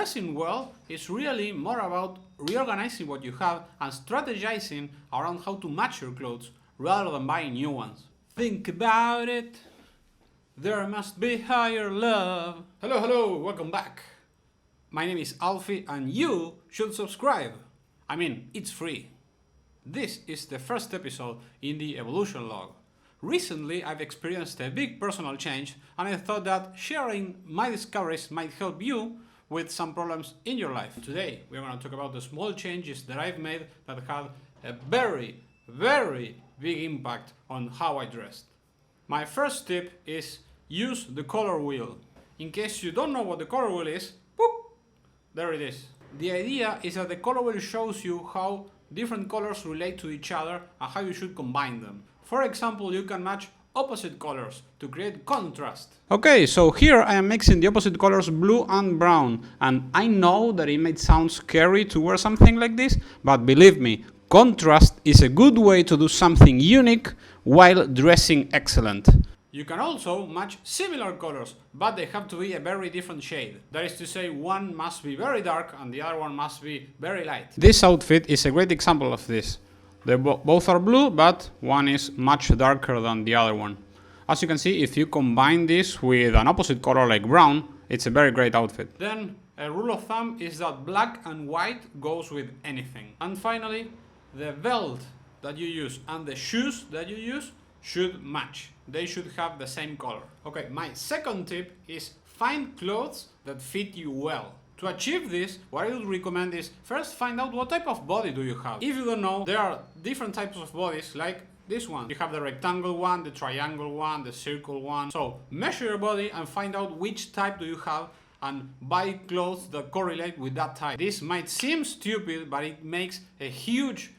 dressing well is really more about reorganizing what you have and strategizing around how to match your clothes rather than buying new ones. Think about it. There must be higher love. Hello, welcome back. My name is Alfie and you should subscribe. I mean, it's free. This is the first episode in the evolution log. Recently, I've experienced a big personal change and I thought that sharing my discoveries might help you with some problems in your life. Today, we're going to talk about the small changes that I've made that had a very big impact on how I dressed. My first tip is use the color wheel. In case you don't know what the color wheel is, boop, there it is. The idea is that the color wheel shows you how different colors relate to each other and how you should combine them. For example, you can match opposite colors to create contrast. Okay, so here I am mixing the opposite colors blue and brown, and I know that it might sound scary to wear something like this, but believe me, contrast is a good way to do something unique while dressing excellent. You can also match similar colors, but they have to be a very different shade. That is to say, one must be very dark and the other one must be very light. This outfit is a great example of this. They both are blue, but one is much darker than the other one. As you can see, if you combine this with an opposite color like brown, it's a very great outfit. Then, a rule of thumb is that black and white goes with anything. And finally, the belt that you use and the shoes that you use should match. They should have the same color. Okay, my second tip is find clothes that fit you well. To achieve this, what I would recommend is first find out what type of body do you have. If you don't know, there are different types of bodies like this one. You have the rectangle one, the triangle one, the circle one. So measure your body and find out which type do you have and buy clothes that correlate with that type. This might seem stupid, but it makes a huge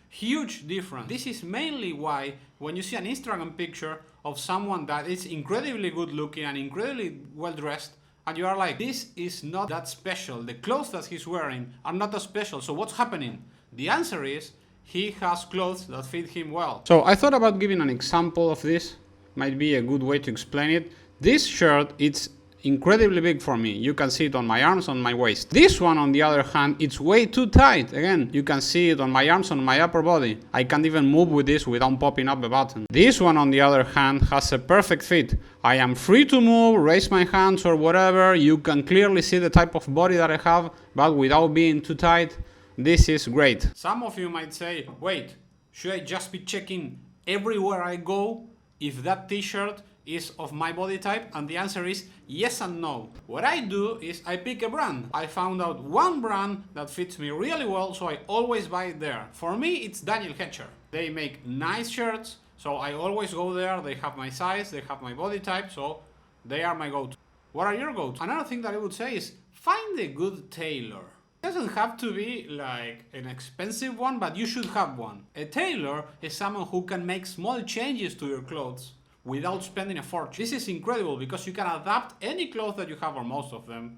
difference. This is mainly why when you see an Instagram picture of someone that is incredibly good looking and incredibly well dressed, and you are like, this is not that special. The clothes that he's wearing are not that special. So what's happening? The answer is he has clothes that fit him well. So I thought about giving an example of this. Might be a good way to explain it. This shirt, it's incredibly big for me. You can see it on my arms, on my waist. This one, on the other hand, it's way too tight. Again, you can see it on my arms, on my upper body. I can't even move with this without popping up the button. This one, on the other hand, has a perfect fit. I am free to move, raise my hands or whatever. You can clearly see the type of body that I have, but without being too tight. This is great. Some of you might say, wait, should I just be checking everywhere I go if that t-shirt is of my body type? And the answer is yes and no. What I do is I pick a brand. I found out one brand that fits me really well, so I always buy it there. For me, it's Daniel Hetcher. They make nice shirts, so I always go there. They have my size, they have my body type, so they are my go-to. What are your go-to? Another thing that I would say is find a good tailor. It doesn't have to be like an expensive one, but you should have one. A tailor is someone who can make small changes to your clothes without spending a fortune. This is incredible because you can adapt any clothes that you have, or most of them,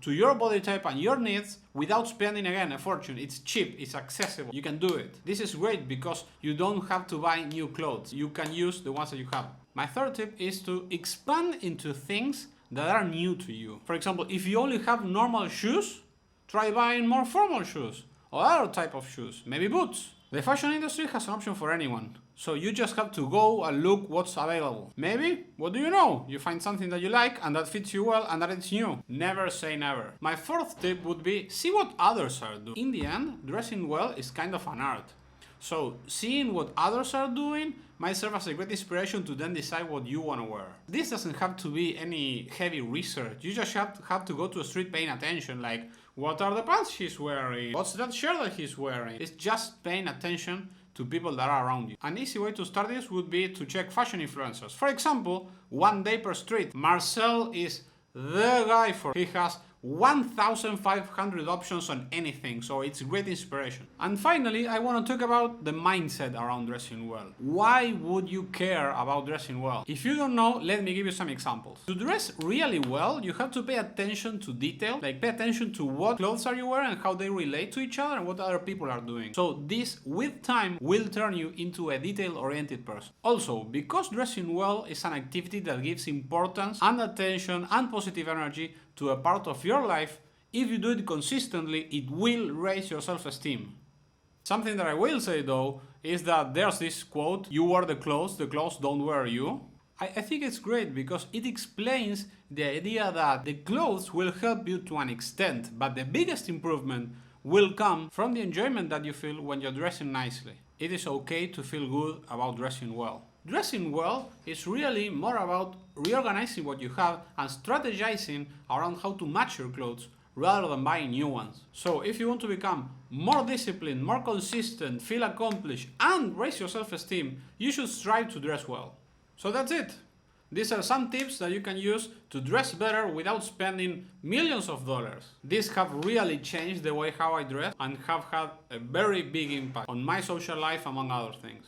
to your body type and your needs without spending, again, a fortune. It's cheap, it's accessible, you can do it. This is great because you don't have to buy new clothes. You can use the ones that you have. My third tip is to expand into things that are new to you. For example, if you only have normal shoes, try buying more formal shoes or other type of shoes, maybe boots. The fashion industry has an option for anyone, so you just have to go and look what's available. Maybe, what do you know? You find something that you like and that fits you well and that it's new. Never say never. My fourth tip would be see what others are doing. In the end, dressing well is kind of an art. So seeing what others are doing might serve as a great inspiration to then decide what you want to wear. This doesn't have to be any heavy research. You just have to go to the street paying attention, like what are the pants he's wearing? What's that shirt that he's wearing? It's just paying attention to people that are around you. An easy way to start this would be to check fashion influencers. For example, One Day Per Street. Marcel is the guy for it. He has 1,500 options on anything, so it's great inspiration. And finally, I want to talk about the mindset around dressing well. Why would you care about dressing well? If you don't know, let me give you some examples. To dress really well, you have to pay attention to detail, like pay attention to what clothes are you wearing and how they relate to each other and what other people are doing. So this, with time, will turn you into a detail-oriented person. Also, because dressing well is an activity that gives importance and attention and positive energy to a part of your life, if you do it consistently, it will raise your self-esteem. Something that I will say though is that there's this quote, "You wear the clothes don't wear you." I think it's great because it explains the idea that the clothes will help you to an extent, but the biggest improvement will come from the enjoyment that you feel when you're dressing nicely. It is okay to feel good about dressing well. Dressing well is really more about reorganizing what you have and strategizing around how to match your clothes rather than buying new ones. So if you want to become more disciplined, more consistent, feel accomplished, and raise your self-esteem, you should strive to dress well. So that's it. These are some tips that you can use to dress better without spending millions of dollars. These have really changed the way how I dress and have had a very big impact on my social life, among other things.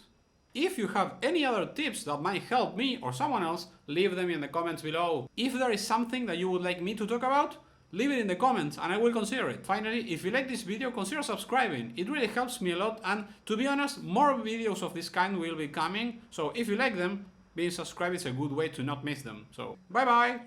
If you have any other tips that might help me or someone else, leave them in the comments below. If there is something that you would like me to talk about, leave it in the comments and I will consider it. Finally, if you like this video, consider subscribing. It really helps me a lot, and to be honest, more videos of this kind will be coming. So if you like them, being subscribed is a good way to not miss them. So bye bye!